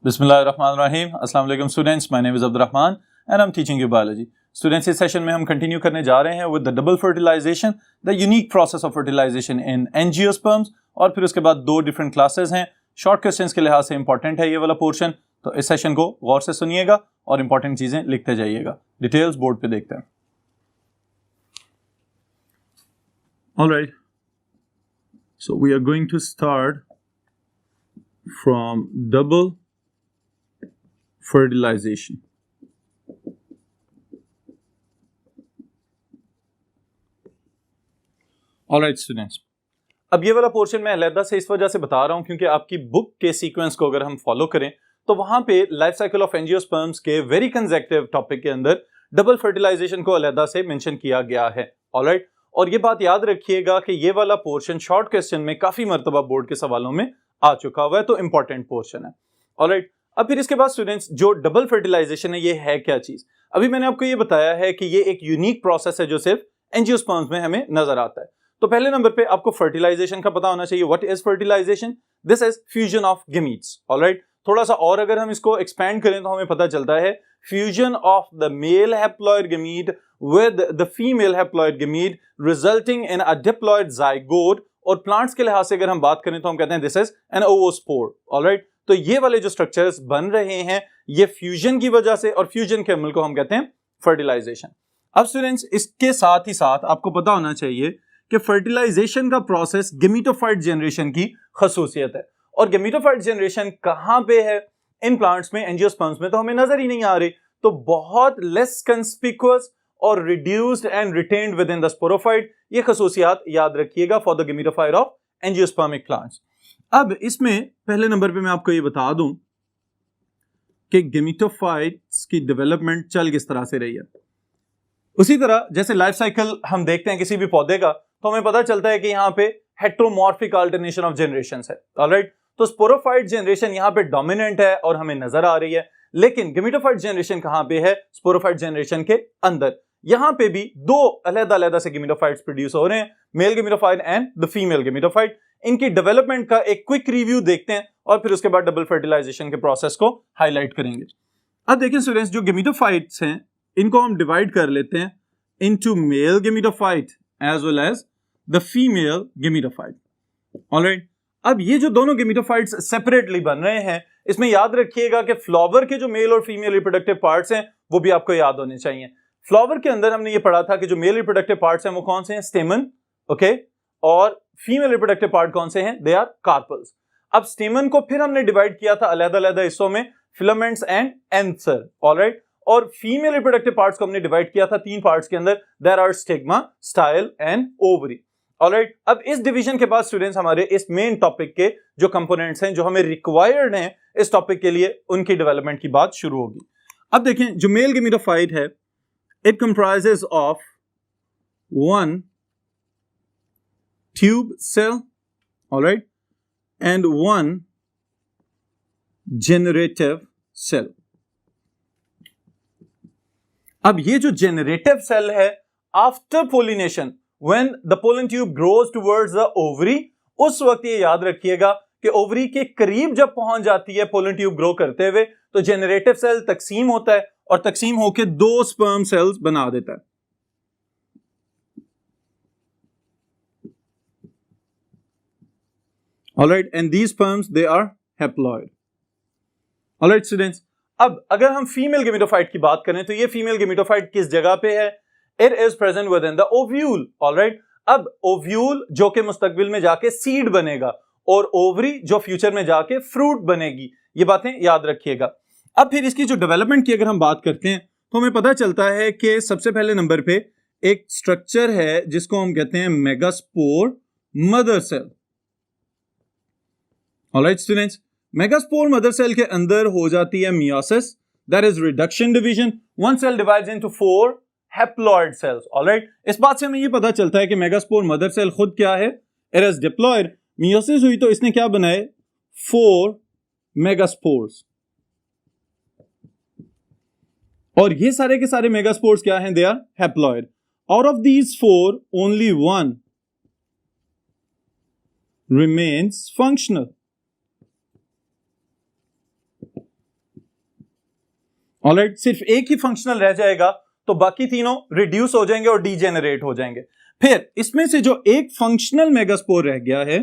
Bismillahirrahmanirrahim. Assalamu alaikum students. My name is Abdurrahman and I'm teaching you biology. Students, इस session में हम continue करने जा रहे हैं with the double fertilization, the unique process of fertilization in angiosperms और फिर उसके बाद दो different classes हैं. शॉर्ट क्वेश्चंस के लिहाज से इंपॉर्टेंट है ये वाला पोर्शन, तो इस सेशन को गौर से सुनिएगा और इंपॉर्टेंट चीजें लिखते जाइएगा. डिटेल्स बोर्ड पे देखते हैं. Alright, so we are going to start from double fertilization. Alright students, अब ये वाला पोर्शन मैं अलहदा से इस वजह से बता रहा हूं क्योंकि आपकी बुक के सीक्वेंस को अगर हम फॉलो करें तो वहां पे लाइफ साइकिल ऑफ एंजियोस्पर्म्स के वेरी कंसेक्टिव टॉपिक के अंदर डबल फर्टिलाइजेशन को अलहदा से मेंशन किया गया है. ऑलराइट, और ये बात याद रखिएगा कि ये वाला पोर्शन शॉर्ट क्वेश्चन में काफी मर्तबा बोर्ड के सवालों में आ चुका हुआ है, तो इंपॉर्टेंट पोर्शन है. ऑलराइट, अब फिर इसके बाद स्टूडेंट्स जो डबल फर्टिलाइजेशन है ये है क्या चीज. अभी मैंने आपको ये बताया है कि ये एक यूनिक प्रोसेस है जो सिर्फ एंजियोस्पर्म्स में हमें नजर आता है. तो पहले नंबर पे आपको फर्टिलाइजेशन का पता होना चाहिए. What is fertilization? This is fusion of gametes. Alright, थोड़ा सा और अगर हम इसको एक्सपैंड करें तो हमें पता चलता है fusion of the male haploid gamete with the female haploid gamete resulting in a diploid zygote. और प्लांट्स के लिहाज से अगर हम बात करें तो हम कहते हैं दिस इज एन ओवोस्पोर. ऑलराइट, तो ये वाले जो स्ट्रक्चर्स बन रहे हैं ये फ्यूजन की वजह से, और फ्यूजन के अमल को हम कहते हैं फर्टिलाइजेशन. अब स्टूडेंट्स इसके साथ ही साथ आपको पता होना चाहिए कि फर्टिलाइजेशन का प्रोसेस गेमेटोफाइट जनरेशन की खसूसियत है. और गेमेटोफाइट जनरेशन कहां पे है इन प्लांट्स में, एंजियोस्पर्म्स में तो हमें नजर ही नहीं आ रही. तो बहुत लेस कंस्पिकुअस और reduced and retained with in the sporophyte, ये खसूसियात याद रखिएगा for the gametophyte of angiospermic plants. अब इसमें पहले नंबर पे मैं आपको ये बता दूं कि गेमेटोफाइट्स की डेवलपमेंट चल किस तरह से रही है. उसी तरह जैसे लाइफ साइकिल हम देखते हैं किसी भी पौधे का तो हमें पता चलता है कि यहाँ पे हेट्रोमॉर्फिक अल्टरनेशन ऑफ जनरेशंस है. ऑलराइट, तो स्पोरोफाइट जनरेशन यहाँ पे डोमिनेंट है और हमें नजर आ रही है, लेकिन गेमेटोफाइट जनरेशन कहाँ पे है? स्पोरोफाइट जनरेशन के अंदर. यहाँ पे भी दो अलग-अलग से गेमेटोफाइट्स प्रोड्यूस हो रहे हैं, mail gametophyte and the female gametophyte. इनकी डेवलपमेंट का एक क्विक रिव्यू देखते हैं और फिर उसके बाद डबल फर्टिलाइजेशन के प्रोसेस को हाईलाइट करेंगे. अब देखिए स्टूडेंट्स, जो गेमेटोफाइट्स हैं इनको हम डिवाइड कर लेते हैं into male gametophyte as well as the female gametophyte. Alright, अब ये जो दोनों गेमेटोफाइट्स सेपरेटली बन रहे हैं, इसमें याद रखिएगा कि फ्लावर के जो मेल और फीमेल रिप्रोडक्टिव पार्ट्स हैं वो भी आपको याद होने चाहिए. फ्लावर के अंदर हमने ये पढ़ा था कि जो मेल रिप्रोडक्टिव पार्ट्स हैं वो कौन से हैं? स्टेमन. ओके, और फीमेल रिप्रोडक्टिव पार्ट कौन से हैं? They are carpels. अब स्टेमन को फिर हमने डिवाइड किया था अलग-अलग हिस्सों में, फिलामेंट्स एंड एंथर. ऑलराइट, और फीमेल रिप्रोडक्टिव पार्ट्स को हमने डिवाइड किया था तीन पार्ट्स के अंदर, there are stigma, style and ovary. Alright, अब इस डिवीजन के बाद स्टूडेंट्स हमारे इस मेन टॉपिक के जो कंपोनेंट्स हैं जो हमें रिक्वायर्ड हैं इस टॉपिक के लिए, उनकी डेवलपमेंट की बात शुरू होगी. अब देखें, जो मेल गेमेटोफाइट है it comprises of one tube cell, alright, and one generative cell. अब ये जो जेनरेटिव सेल है, after pollination when the pollen tube grows towards the ovary, उस वक्त ये याद रखिएगा कि ओवरी के करीब जब पहुंच जाती है पोलन ट्यूब ग्रो करते हुए तो जेनरेटिव सेल तकसीम होता है और तकसीम होकर दो स्पर्म सेल्स बना देता है. Alright, and these sperms they are haploid. Alright students, अब अगर हम फीमेल गेमेटोफाइट की बात करें तो ये फीमेल गेमेटोफाइट किस जगह पे है? It is present with in the ovule. Alright, अब ओव्यूल जो कि मुस्तकबिल में जाके सीड बनेगा और ओवरी जो फ्यूचर में जाके फ्रूट बनेगी, ये बातें याद रखिएगा. अब फिर इसकी जो डेवलपमेंट की अगर हम बात करते हैं तो हमें पता चलता है कि सबसे पहले नंबर पे एक स्ट्रक्चर है जिसको हम कहते हैं megaspore mother cell. Alright students, megaspore mother cell के अंदर हो जाती है meiosis, that is reduction division. One cell divides into four haploid cells. Alright, इस बात से हमें ये पता चलता है कि मेगास्पोर मदर सेल खुद क्या है? It is diploid. मियोसिस हुई तो इसने क्या बनाए? 4 मेगास्पोर्स. और ये सारे के सारे मेगास्पोर्स क्या हैं? They are haploid. Out of these 4 only 1 remains functional. Alright, सिर्फ एक ही फंक्शनल रह जाएगा तो बाकी तीनों रिड्यूस हो जाएंगे और डीजेनरेट हो जाएंगे। फिर इसमें से जो एक फंक्शनल मेगास्पोर रह गया है,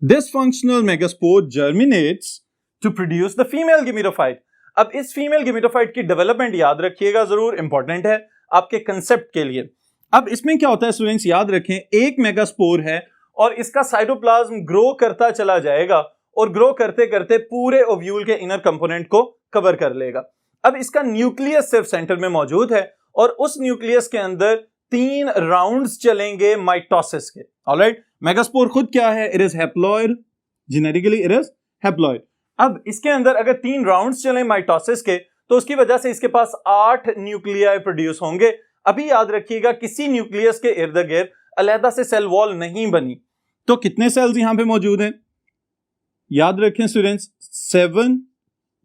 this functional megaspore germinates to produce the female gametophyte. अब इस फीमेल गेमेटोफाइट की डेवलपमेंट याद रखिएगा, जरूर इंपॉर्टेंट है आपके कंसेप्ट के लिए। अब इसमें क्या होता है स्टूडेंट्स, याद रखें, एक मेगास्पोर है और इसका साइटोप्लाज्म ग्रो करता चला जाएगा और ग्रो करते करते पूरे ओव्यूल के इनर कंपोनेंट को कवर कर लेगा। अब इसका न्यूक्लियस सिर्फ सेंटर में मौजूद है और उस न्यूक्लियस के अंदर 3 राउंड्स चलेंगे माइटोसिस के। ऑलराइट, मेगास्पोर खुद क्या है, it is haploid, genetically it is haploid. अब इसके अंदर अगर 3 राउंड्स चले माइटोसिस के तो उसकी वजह से इसके पास 8 न्यूक्लियाई प्रोड्यूस होंगे। अभी याद रखिएगा किसी न्यूक्लियस के इर्द गिर्द अलहदा से सेल वॉल नहीं बनी, तो कितने सेल्स यहां पे मौजूद हैं, याद रखें students, 7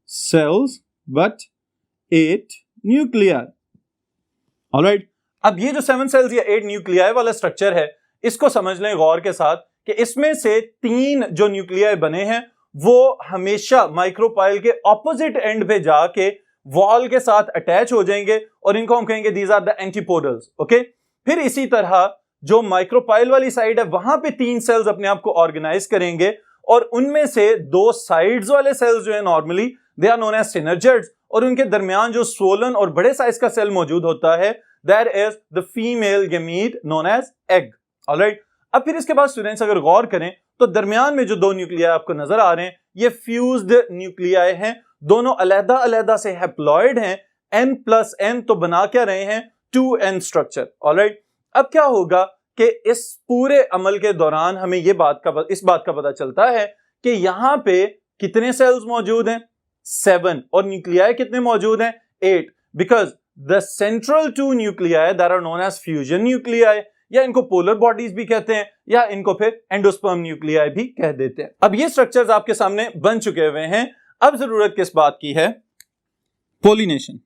cells but 8 nuclei. Alright, अब ये जो 7 सेल्स या 8 न्यूक्लियाई वाला स्ट्रक्चर है, इसको समझ लें गौर के साथ कि इसमें से 3 जो न्यूक्लियाई बने हैं वो हमेशा माइक्रोपाइल के ऑपोजिट एंड पे जाके वॉल के साथ अटैच हो जाएंगे और इनको हम कहेंगे these are the antipodals. Okay, फिर इसी तरह जो माइक्रोपाइल वाली साइड है वहां पे 3 सेल्स अपने आप को ऑर्गेनाइज करेंगे और उनमें से 2 साइड्स वाले सेल्स जो है normally they are known as synergids, और उनके दरमियान जो स्वोलन और बड़े साइज का सेल मौजूद होता है that is the female gamete known as egg. Alright, अब फिर इसके बाद स्टूडेंट्स अगर गौर करें तो दरमियान में जो 2 न्यूक्लियाई आपको नजर आ रहे हैं ये फ्यूज्ड न्यूक्लियाई हैं, दोनों अलहदा अलहदा से हैप्लॉइड हैं, n+n तो बना क्या रहे हैं 2n स्ट्रक्चर। ऑलराइट, अब क्या होगा कि इस पूरे अमल के दौरान हमें इस बात का पता चलता है कि यहां पे कितने सेल्स मौजूद हैं 7 और न्यूक्लियाई कितने मौजूद हैं 8, because the central 2 nuclei that are known as fusion nuclei, या इनको पोलर बॉडीज भी कहते हैं या इनको फिर एंडोस्पर्म न्यूक्लियाई भी कह देते हैं। अब ये स्ट्रक्चर्स आपके सामने बन चुके हुए हैं, अब जरूरत किस बात की है, पोलिनेशन।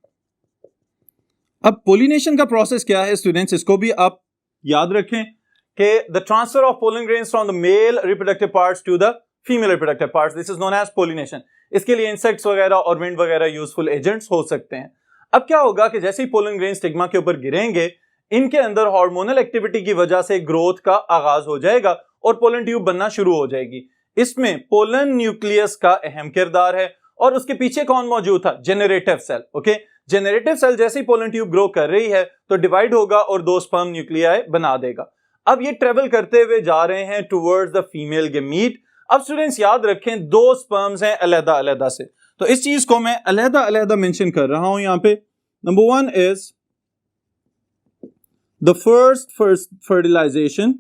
अब पोलिनेशन का प्रोसेस क्या है स्टूडेंट्स, इसको भी आप याद रखें कि the transfer of pollen grains from the male reproductive parts to the female reproductive parts, this is known as pollination. इसके लिए इंसेक्ट्स वगैरह और विंड वगैरह यूजफुल एजेंट्स हो सकते हैं। अब क्या होगा कि जैसे ही पोलन ग्रेन स्टिग्मा के ऊपर गिरेंगे, इनके अंदर हार्मोनल एक्टिविटी की वजह से ग्रोथ का आगाज हो जाएगा और पोलन ट्यूब बनना शुरू हो जाएगी। इसमें पोलन न्यूक्लियस का अहम किरदार है और उसके पीछे कौन मौजूद था, generative cell. Okay, generative cell जैसे ही पोलन ट्यूब ग्रो कर रही है तो डिवाइड होगा और 2 स्पर्म न्यूक्लियाई बना देगा। अब ये ट्रेवल करते हुए जा रहे हैं टुवर्ड्स द फीमेल गमीट। अब स्टूडेंट्स याद रखें 2 स्पर्म्स हैं अलहदा अलहदा से, तो इस चीज को मैं अलहदा अलहदा मेंशन कर रहा हूं यहां पे। Number 1 is the first fertilization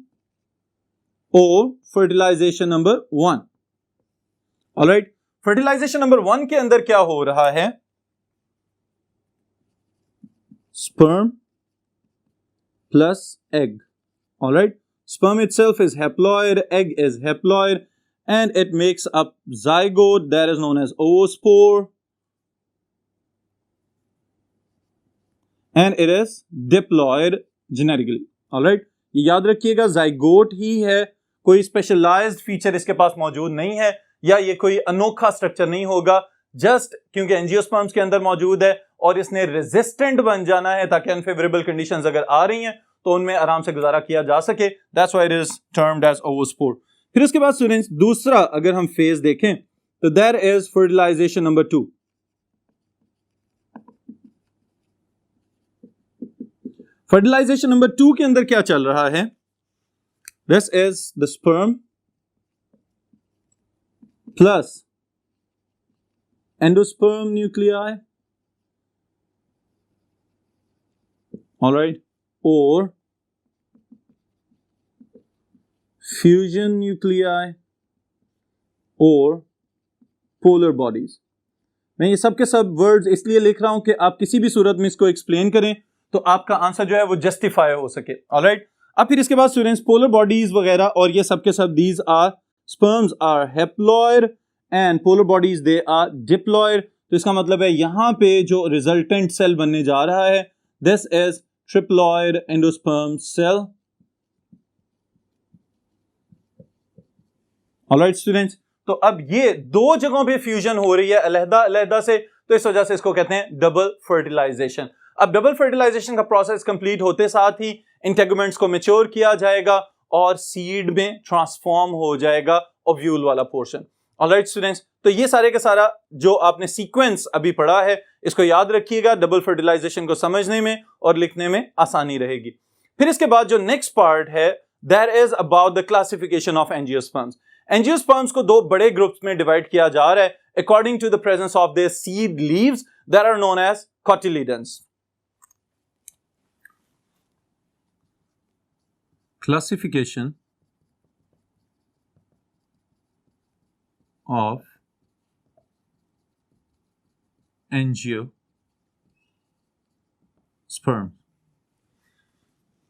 or fertilization number 1. Alright, fertilization number 1 के अंदर क्या हो रहा है, sperm plus egg. Alright, sperm itself is haploid, egg is haploid, and it makes up zygote that is known as oospore, and it is diploid genetically. Alright, ये याद रखिएगा zygote ही है, कोई स्पेशलाइज्ड फीचर इसके पास मौजूद नहीं है या ये कोई अनोखा स्ट्रक्चर नहीं होगा, जस्ट क्योंकि एंजियोस्पर्म्स के अंदर मौजूद है और इसने रेजिस्टेंट बन जाना है ताकि अनफेवरेबल कंडीशंस अगर आ रही हैं तो उनमें आराम से गुजारा किया जा सके, that's why it is termed as oospore. फिर उसके बाद स्टूडेंट्स दूसरा अगर हम फेज देखें तो there is fertilization number 2। Fertilization number 2 के अंदर क्या चल रहा है, this is the sperm plus endosperm nuclei, alright, और फ्यूजन न्यूक्लियाई और पोलर बॉडीज। मैं ये सब के सब वर्ड्स इसलिए लिख रहा हूं कि आप किसी भी सूरत में इसको एक्सप्लेन करें तो आपका आंसर जो है वो जस्टिफाई हो सके। ऑलराइट, अब फिर इसके बाद स्टूडेंट्स पोलर बॉडीज वगैरह और ये सब के सब these are sperms are haploid and polar bodies they are diploid. तो इसका मतलब है यहां पे जो रिजल्टेंट सेल बनने जा रहा है this is triploid endosperm cell. Alright students, तो अब ये दो जगहों पे फ्यूजन हो रही है अलहदा अलहदा से, तो इस वजह से इसको कहते हैं डबल फर्टिलाइजेशन। अब डबल फर्टिलाइजेशन का प्रोसेस कंप्लीट होते साथ ही इंटेगुमेंट्स को मैच्योर किया जाएगा और सीड में ट्रांसफॉर्म हो जाएगा ओव्यूल वाला पोर्शन। ऑलराइट स्टूडेंट्स, तो ये सारे का सारा जो आपने सीक्वेंस अभी पढ़ा है इसको याद रखिएगा, डबल फर्टिलाइजेशन को समझने में और लिखने में आसानी रहेगी। फिर इसके बाद जो नेक्स्ट पार्ट है that is about the classification of angiosperms. Angiosperms को दो बड़े ग्रुप्स में डिवाइड किया जा रहा है according to the presence of their seed leaves that are known as cotyledons. Classification of angiosperm।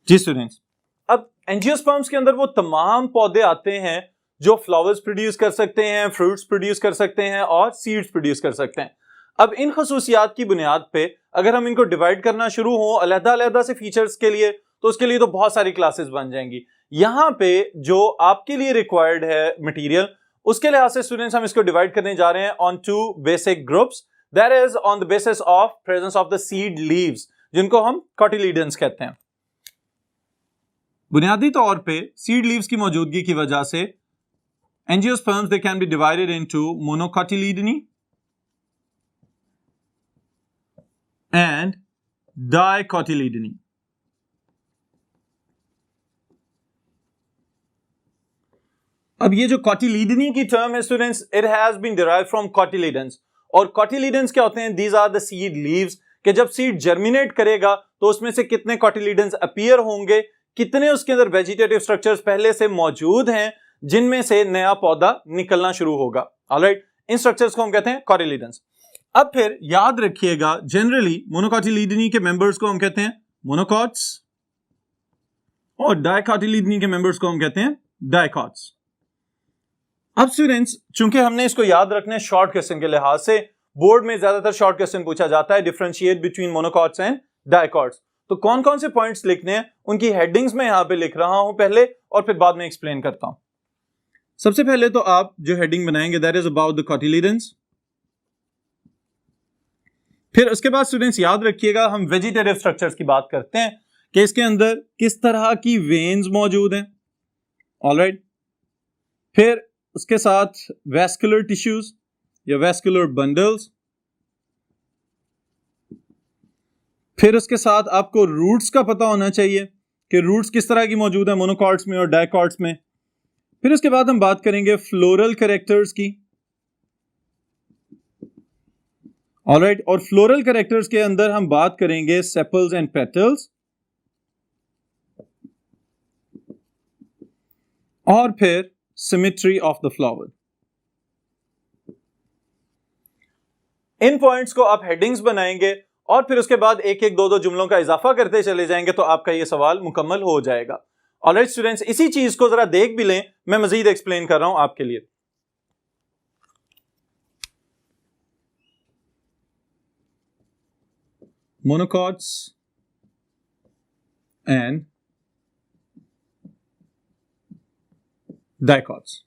जी स्टूडेंट्स, अब एंजियोस्पर्म्स के अंदर वो तमाम पौधे आते हैं जो फ्लावर्स प्रोड्यूस कर सकते हैं, फ्रूट्स प्रोड्यूस कर सकते हैं और सीड्स प्रोड्यूस कर सकते हैं। अब इन खसूसियात की बुनियाद पे अगर हम इनको डिवाइड करना शुरू हो अलग अलग से फीचर्स के लिए, तो उसके लिए तो बहुत सारी क्लासेस बन जाएंगी। यहां पे जो आपके लिए रिक्वायर्ड है मटेरियल, उसके लिहाज से स्टूडेंट्स हम इसको डिवाइड करने जा रहे हैं on to basic groups, that is on the basis of presence of the seed leaves, जिनको हम कोटिलीडन्स कहते हैं। बुनियादी तौर पे सीड लीव्स की मौजूदगी की वजह से angiosperms they can be divided into monocotyledonae and dicotyledonae. अब ये जो कोटिलीडनी की टर्म है students, it has been derived from cotyledons. और कोटिलीडन्स क्या होते हैं? These are the seed leaves, कि जब सीड जर्मिनेट करेगा तो उसमें से कितने कोटिलीडन्स अपीयर होंगे, कितने उसके अंदर वेजिटेटिव स्ट्रक्चर्स पहले से मौजूद हैं जिनमें से नया पौधा निकलना शुरू होगा। ऑलराइट, इन स्ट्रक्चर्स को हम कहते हैं कोटिलीडन्स। अब फिर याद रखिएगा, जनरली मोनोकोटिलीडनी के मेंबर्स को हम कहते हैं मोनोकॉट्स और डाइकोटिलीडनी के मेंबर्स को हम कहते हैं डाइकॉट्स। अब स्टूडेंट्स, चूंकि हमने इसको याद रखना है शॉर्ट क्वेश्चन के लिहाज से, बोर्ड में ज्यादातर शॉर्ट क्वेश्चन पूछा जाता है differentiate between monocots and dicots. तो कौन कौन से पॉइंट्स लिखने हैं उनकी हेडिंग्स में यहां पे लिख रहा हूं पहले, और फिर बाद में एक्सप्लेन करता हूं। सबसे पहले तो आप जो हेडिंग बनाएंगे दैट इज अबाउट द कोटिलीडन्स। फिर उसके बाद स्टूडेंट्स याद रखिएगा, हम वेजिटेटिव स्ट्रक्चर्स की बात करते हैं कि इसके अंदर किस तरह की वेन्स मौजूद हैं। ऑलराइट, फिर उसके साथ वैस्कुलर टिश्यूज या वैस्कुलर बंडल्स, फिर उसके साथ आपको रूट्स का पता होना चाहिए कि रूट्स किस तरह की मौजूद है मोनोकॉट्स में और डाइकॉट्स में। फिर उसके बाद हम बात करेंगे फ्लोरल कैरेक्टर्स की। ऑलराइट, और फ्लोरल कैरेक्टर्स के अंदर हम बात करेंगे सेपल्स एंड पेटल्स, और फिर symmetry of the flower. In points को आप हेडिंग्स बनाएंगे और फिर उसके बाद एक एक दो दो जुमलों का इजाफा करते चले जाएंगे तो आपका ये सवाल मुकम्मल हो जाएगा। ऑलराइट स्टूडेंट्स, इसी चीज को जरा देख भी लें, मैं मजीद एक्सप्लेन कर रहा हूं आपके लिए। Monocots and dicots.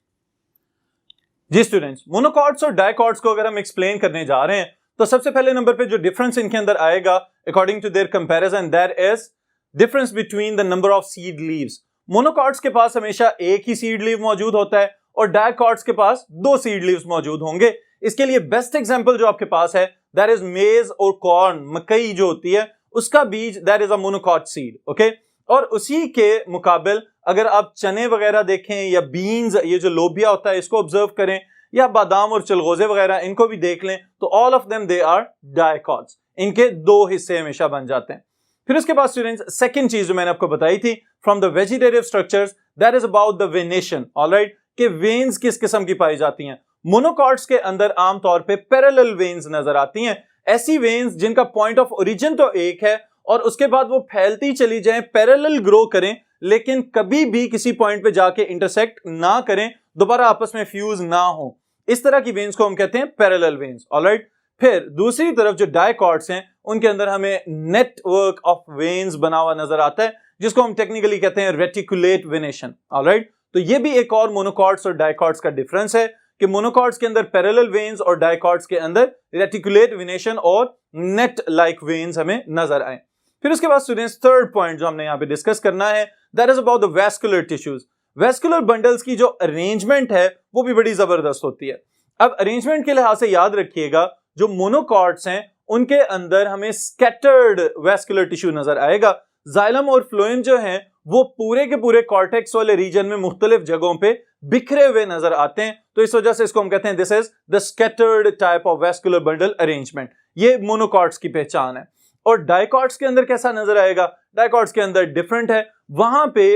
जी स्टूडेंट्स, मोनोकॉट्स और डाइकॉट्स को अगर हम एक्सप्लेन करने जा रहे हैं तो सबसे पहले नंबर पे जो डिफरेंस इनके अंदर आएगा according to their comparison, that is difference between the number of seed leaves. Monocots के पास हमेशा एक ही सीड लीव मौजूद होता है और डाइकॉट्स के पास दो सीड लीव्स मौजूद होंगे। इसके लिए बेस्ट एग्जांपल जो आपके पास है दैट इज मेज और कॉर्न, मकई जो होती है उसका बीज, that is a monocot seed. Okay, और उसी के मुकाबिल अगर आप चने वगैरह देखें या बीन्स, ये जो लोबिया होता है इसको ऑब्जर्व करें, या बादाम और चलगोजे वगैरह इनको भी देख लें, तो all of them they are dicots. इनके दो हिस्से हमेशा बन जाते हैं। फिर उसके बाद स्टूडेंट्स, सेकंड चीज जो मैंने आपको बताई थी from the vegetative structures, that is about the venation. Alright, कि वेन्स किस किस्म की पाई जाती हैं। मोनोकॉट्स के अंदर आमतौर पे पैरेलल वेन्स नजर आती हैं, ऐसी वेन्स जिनका पॉइंट ऑफ ओरिजिन तो एक है और उसके बाद वो फैलती चली जाएं, पैरेलल ग्रो करें, लेकिन कभी भी किसी पॉइंट पे जाके इंटरसेक्ट ना करें, दोबारा आपस में फ्यूज ना हो। इस तरह की वेन्स को हम कहते हैं पैरेलल वेन्स। ऑलराइट, फिर दूसरी तरफ जो डाइकॉट्स हैं उनके अंदर हमें नेटवर्क ऑफ वेन्स बना हुआ नजर आता है, जिसको हम टेक्निकली कहते हैं रेटिकुलेट वेनेशन। ऑलराइट, तो ये भी एक और मोनोकॉट्स और डाइकॉट्स का डिफरेंस है कि मोनोकॉट्स के अंदर पैरेलल वेन्स और डाइकॉट्स के अंदर रेटिकुलेट वेनेशन और नेट लाइक वेन्स हमें नजर आए। फिर उसके बाद स्टूडेंट्स थर्ड पॉइंट जो हमने यहाँ पे डिस्कस करना है that is about the vascular tissues. Vascular bundles की जो अरेंजमेंट है वो भी बड़ी जबरदस्त होती है। अब अरेंजमेंट के लिहाज से याद रखिएगा जो मोनोकॉट्स हैं उनके अंदर हमें स्कैटर्ड वैस्कुलर टिश्यू नजर आएगा। जाइलम और फ्लोएम जो हैं वो पूरे के पूरे कॉर्टेक्स वाले रीजन में मुख्तलिफ जगहों पे बिखरे हुए नजर आते हैं, तो इस वजह से इसको हम कहते हैं this is the scattered type of vascular bundle arrangement. ये मोनोकॉट्स की पहचान है। और डाइकॉट्स के अंदर कैसा नजर आएगा? डाइकॉट्स के अंदर डिफरेंट है, वहां पे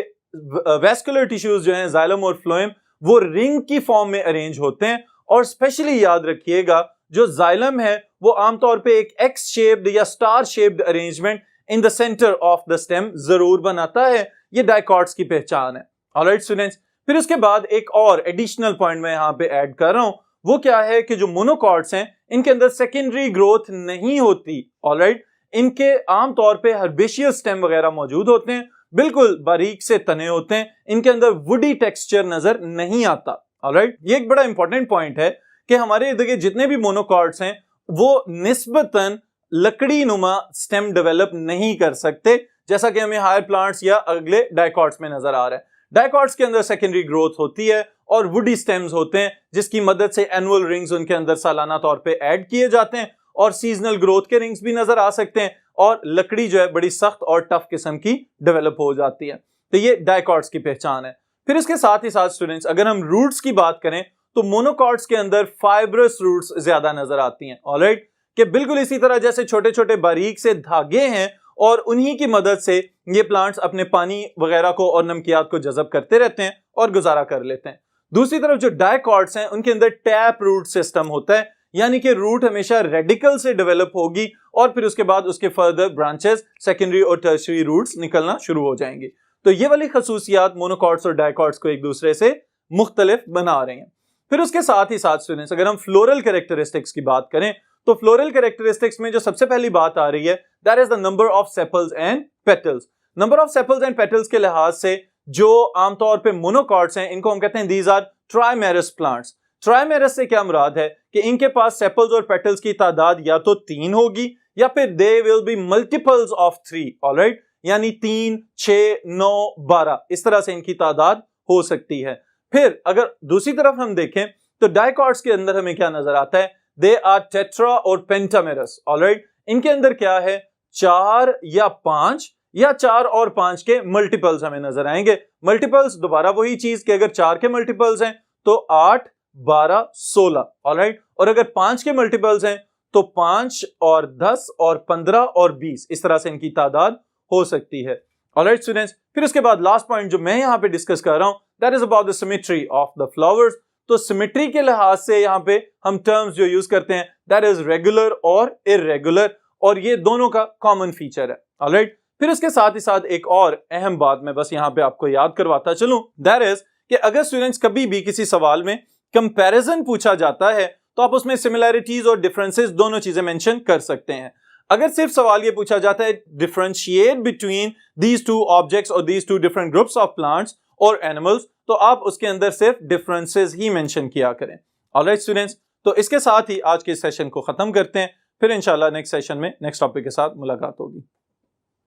वैस्कुलर टिश्यूज जो हैं जाइलम और फ्लोएम वो रिंग की फॉर्म में अरेंज होते हैं। और स्पेशली याद रखिएगा जो जाइलम है वो आमतौर पे एक एक्स शेप्ड या star shaped arrangement in the centre of the stem जरूर बनाता है। ये डाइकॉट्स की पहचान है। ऑलराइट स्टूडेंट्स, फिर उसके बाद एक और एडिशनल पॉइंट मैं यहाँ पे ऐड कर रहा हूं, वो क्या है कि जो मोनोकॉट्स हैं इनके अंदर सेकेंडरी ग्रोथ नहीं होती। ऑलराइट, इनके आमतौर पे हर्बेशियस स्टेम वगैरह मौजूद होते हैं, बिल्कुल बारीक से तने होते हैं, इनके अंदर वुडी टेक्सचर नजर नहीं आता। ऑलराइट, ये एक बड़ा इंपॉर्टेंट पॉइंट है कि हमारे देखिए जितने भी मोनोकॉट्स हैं वो निस्बतन लकड़ी नुमा स्टेम डेवलप नहीं कर सकते, जैसा कि हमें हायर प्लांट्स या अगले डाइकॉट्स में नजर आ रहा है। डाइकॉट्स के अंदर सेकेंडरी ग्रोथ होती है और वुडी स्टेम्स होते हैं जिसकी मदद से एनुअल रिंग्स उनके अंदर सालाना तौर पे ऐड किए जाते हैं और सीजनल ग्रोथ के रिंग्स भी नजर आ सकते हैं और लकड़ी जो है बड़ी सख्त और टफ किस्म की डेवलप हो जाती है। तो ये डाइकॉट्स की पहचान है। फिर इसके साथ ही साथ स्टूडेंट्स अगर हम रूट्स की बात करें तो मोनोकॉट्स के अंदर फाइब्रस रूट्स ज्यादा नजर आती हैं। ऑलराइट, कि बिल्कुल इसी तरह जैसे छोटे छोटे बारीक से धागे हैं और उन्हीं की मदद से ये प्लांट्स अपने पानी वगैरह को और नमकियात को जज़ब करते रहते हैं और गुजारा कर लेते हैं। दूसरी तरफ जो डाइकॉट्स हैं उनके अंदर टैप रूट सिस्टम होता है, यानी कि रूट हमेशा रेडिकल से डेवलप होगी और फिर उसके बाद उसके फर्दर ब्रांचेस सेकेंडरी और टर्शियरी रूट्स निकलना शुरू हो जाएंगी। तो ये वाली खसूसियात मोनोकॉट्स और डाइकॉट्स को एक दूसरे से मुख्तलिफ बना रहे हैं। फिर उसके साथ ही साथ स्टूडेंट्स अगर हम फ्लोरल कैरेक्टरिस्टिक्स की बात करें तो फ्लोरल कैरेक्टरिस्टिक्स में जो सबसे पहली बात आ रही है that is the number of sepals and petals. Number of sepals and petals के लिहाज से जो आमतौर पे मोनोकॉट्स हैं इनको हम कहते हैं these are trimerous plants. Trimerous से क्या मुराद है कि इनके पास सेपल्स और पेटल्स की तादाद या तो 3 होगी या फिर they will be multiples of 3। Alright, यानी 3, 6, 9, 12 इस तरह से इनकी तादाद हो सकती है। फिर अगर दूसरी तरफ हम देखें तो डाइकॉट्स के अंदर हमें क्या नजर आता है? दे आर टेट्रा और पेंटामेरस। ऑलराइट, इनके अंदर क्या है 4 या 5 या 4 और 5 के मल्टीपल्स हमें नजर आएंगे। मल्टीपल्स दोबारा वही चीज कि अगर 4 के मल्टीपल्स हैं तो 8, 12, 16। ऑलराइट, और अगर 5 के मल्टीपल्स हैं तो 5 और 10 और 15 और 20 इस तरह से इनकी तादाद हो सकती है। ऑलराइट स्टूडेंट्स, फिर उसके बाद लास्ट पॉइंट जो मैं यहाँ पे डिस्कस कर रहा हूं that is about the symmetry of the flowers. तो सिमेट्री के लिहाज से यहाँ पे हम टर्म्स जो यूज करते हैं दैट इज रेगुलर और इर्रेगुलर, और ये दोनों का कॉमन फीचर है। ऑलराइट, फिर इसके साथ ही साथ एक और अहम बात मैं बस यहाँ पे आपको याद करवाता चलूं दैट इज कि अगर स्टूडेंट्स कभी भी किसी सवाल में कंपैरिजन पूछा जाता है तो आप उसमें सिमिलैरिटीज और डिफरेंसेस दोनों चीजें मेंशन कर सकते हैं। अगर सिर्फ सवाल ये पूछा जाता है differentiate between these two objects और these two different groups of plants और एनिमल्स, तो आप उसके अंदर सिर्फ डिफरेंसेस ही मेंशन किया करें। ऑलराइट स्टूडेंट्स, तो इसके साथ ही आज के सेशन को खत्म करते हैं, फिर इंशाल्लाह नेक्स्ट सेशन में नेक्स्ट टॉपिक के साथ मुलाकात होगी।